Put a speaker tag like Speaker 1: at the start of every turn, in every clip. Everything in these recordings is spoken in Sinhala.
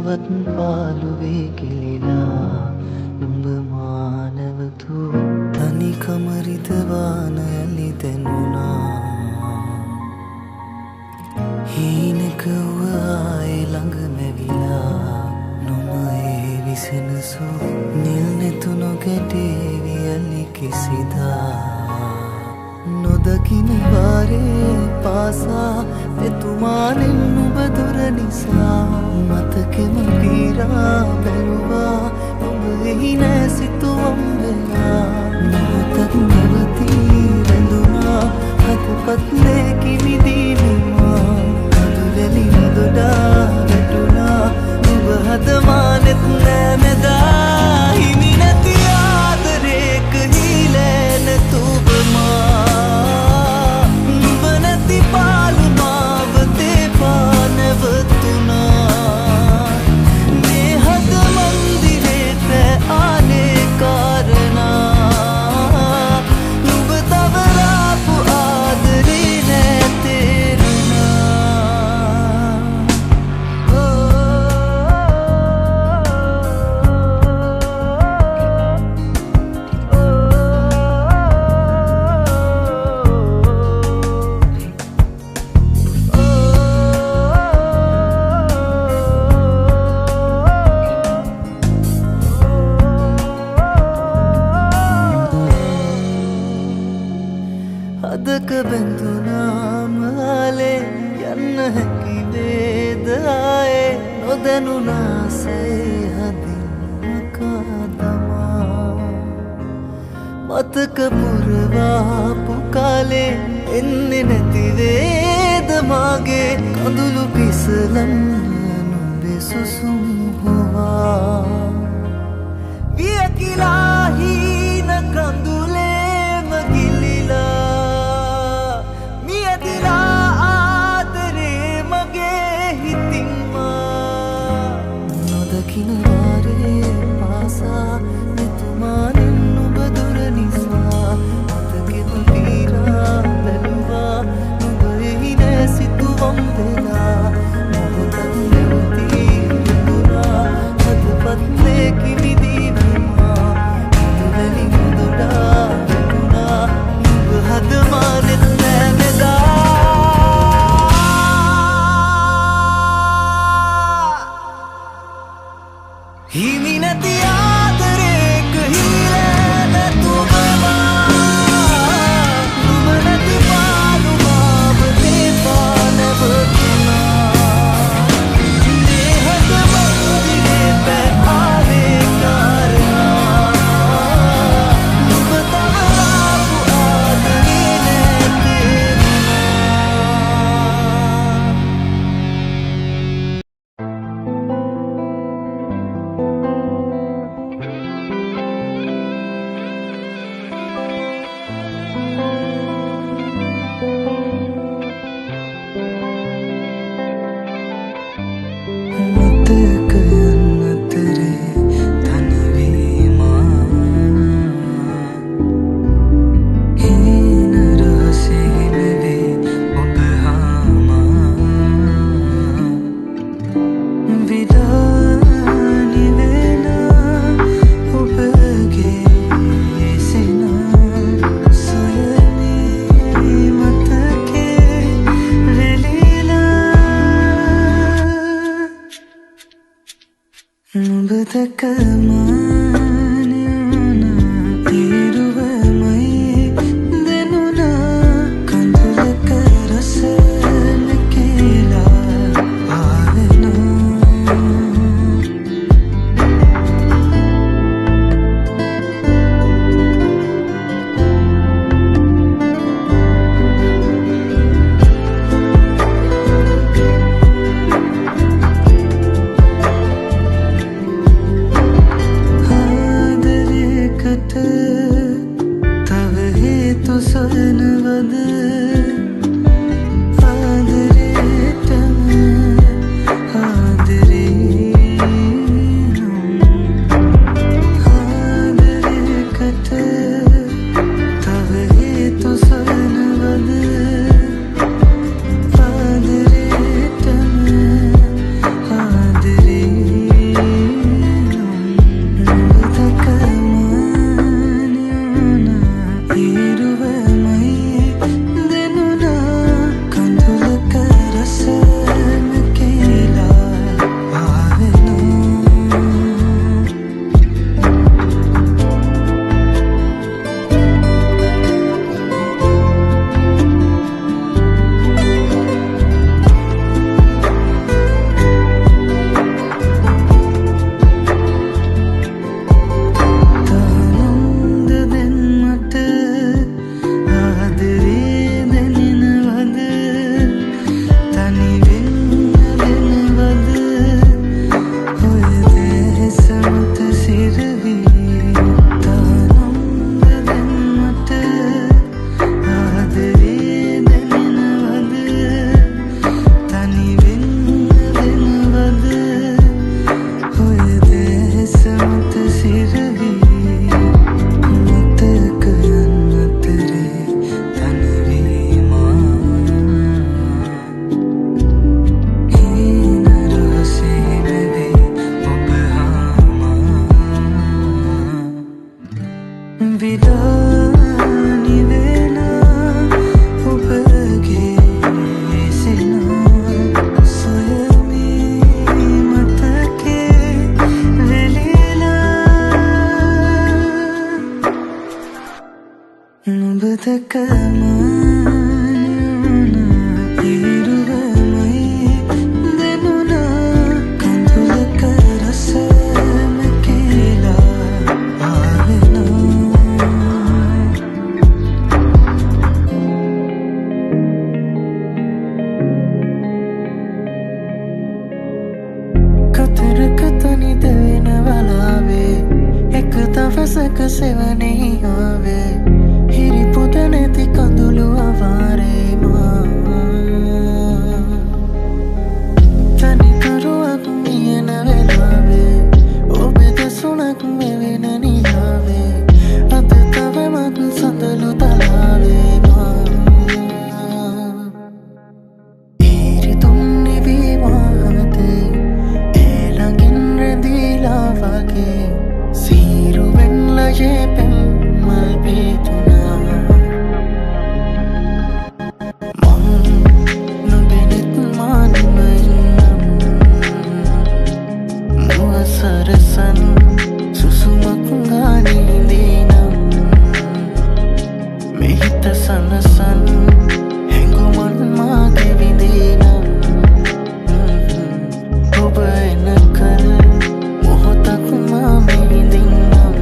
Speaker 1: හිතවත් පාළුවේ ගිලිලා නුඹ මානවතු තනිකම රිදවාන ඇලි දැනුණා හීනක ආයේ ළඟ මැවිලා නොම ඒ විසෙනසු නිල් නෙතුනො ගැටේවි ඇලි කිසිදා නොදකින වාරේ පාසා එතුමානෙන් නුඹ දුර නිසා මතකෙම පීරා බැලුවා නුඹ එහි නෑ සිතුවම් වෙලා මොහොතක් නැවතී රැඳුණා හදපත්ලේ කිමිදීමා කඳුලෙලි නොදොඩා වැටුණා නුඹ හදමානෙත් නෑ මෙදා හිමි නැති ආදරේක හීලෑ නැතුවමා අදක බැඳුනාම ආලේ යන්න හැකි වේදායේ නොදැනුනාසේ හදින් මකාදමා මතක පුරවාපු කාලේ එන්නේ නැති වේද මාගේ කඳුළු පිසලන්න නුඹේ සුසුම් හොවා වියකිලා හීන කඳුලේම ගිලිලා නොදකින වාරේ පාසා මෙතුමානෙන් නුඹ දුර නිසා මතකෙම පීරා බැලුවා නුඹ එහි නෑ සිතුවම් වෙලා මොහොතක් නැවතී රැඳුණා හදපත්ලේ කිමිදීමා කඳුලෙලි නොදොඩා වැටුණා නුඹ හදමානෙත් නෑ මෙදා හිමි නැති ආදරේක හීලෑ නැතුවමා නුඹ නැති පාළු මාව තේපා නැවතුණා දේහක මන්දිරේ පැ ආවේ කාරණා නුඹ තවලාපු ආදරේ නැතේරුණා දවසක සෙවනේ ආවේ හිරි පුද නැති කඳුළු අවාරේ මා තනිකරුවක් මියන වෙලාවේ ඔබේ දෙසුණක් මෙවෙන නිලාවේ අද තවමත් සඳලු තලාවේ මා හිරි තුන්නේ විවාදේ ඒ ළඟින් රැඳීලා වගේ සීරුවෙන් ලජේ පෙම් මල් පිතුනා සරසන් සුසුමක් ගානීදීනම් මෙහිත සනසන් හැඟුමන් මාගේ විඳීනම් ඔබ එනකල් මොහොතක් මා මෙහිදින්නම්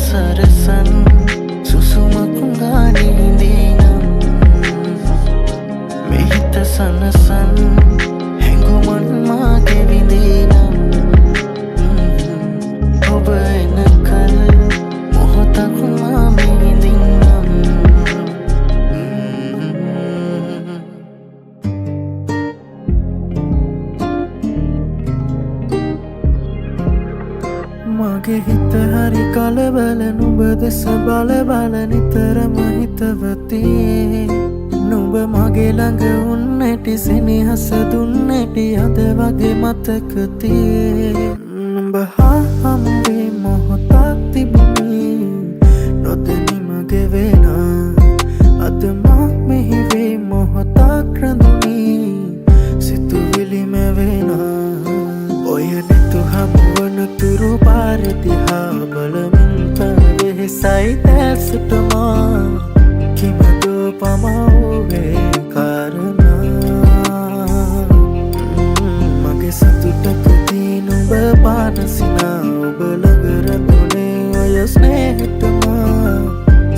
Speaker 1: සරසන් සුසුමක් ගානීදීනම් මෙහිත සනසන් හැඟුමන් මාගේ විඳීනම් ඔබ එනකල් මොහොතක් මා මෙහිදින්නම් මගේ හිත හරි කලබල නුඹ දෙස බල බල නිතරම හිතවතියේ නුඹ මගේ ළඟ උන්නැටි සෙනෙහස දුන්නැටි අද වගේ මතක තියේ නුඹ හා හමුවේ මොහොතක් තිබුණේ නොදැනීම ගෙවෙන අද මා මෙහි වේ මොහොතක් රැඳුණේ සිතුවිලි මැවෙන ඔය නැතු හමුවන තුරු පාර දිහා බලමින් වෙහෙසයි දැසටමා කිමදෝ පමවුවේ කාරණා මගේ සතුටකදී නුඹ පානසිනා ඔබ ළඟ රැඳුනේ ඔය ස්නේහතමා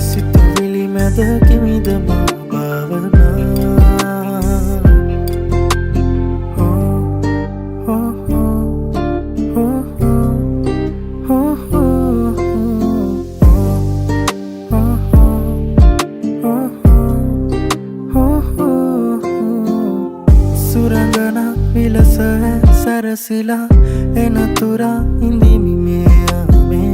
Speaker 1: සිතුවිලි මැද කිමිදමා භාවනා සුරංගනා විලස සැරසිලා එනතුරා ඉඳිමි මෙයාමේ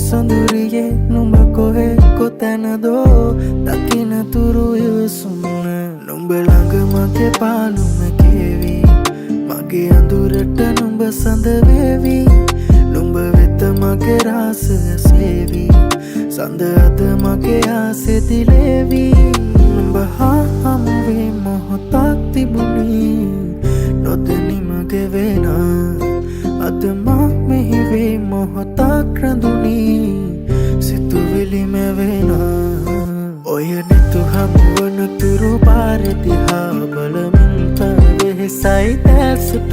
Speaker 1: සොඳුරියේ නුඹ කොහේ කොතැනදෝ දකිනතුරු යසුන්න නුඹ ළඟ මගේ පාලුම කෙවි මගේ අඳුරට නුඹ සඳ වේවි නුඹ වෙත මගේ රාසය සේවි සඳ අද මගේ ආසෙ දිලේවි නුඹ හා හමුවේ මොහොතක් තිබුණේ නොදැනීම ගෙවෙන අද මා මෙහි වේ මොහොතක් රැඳුණේ සිතුවිලි මැවෙන ඔය නැතු හමුවන තුරු පාර දිහා බලමින් වෙහෙසයි දැසට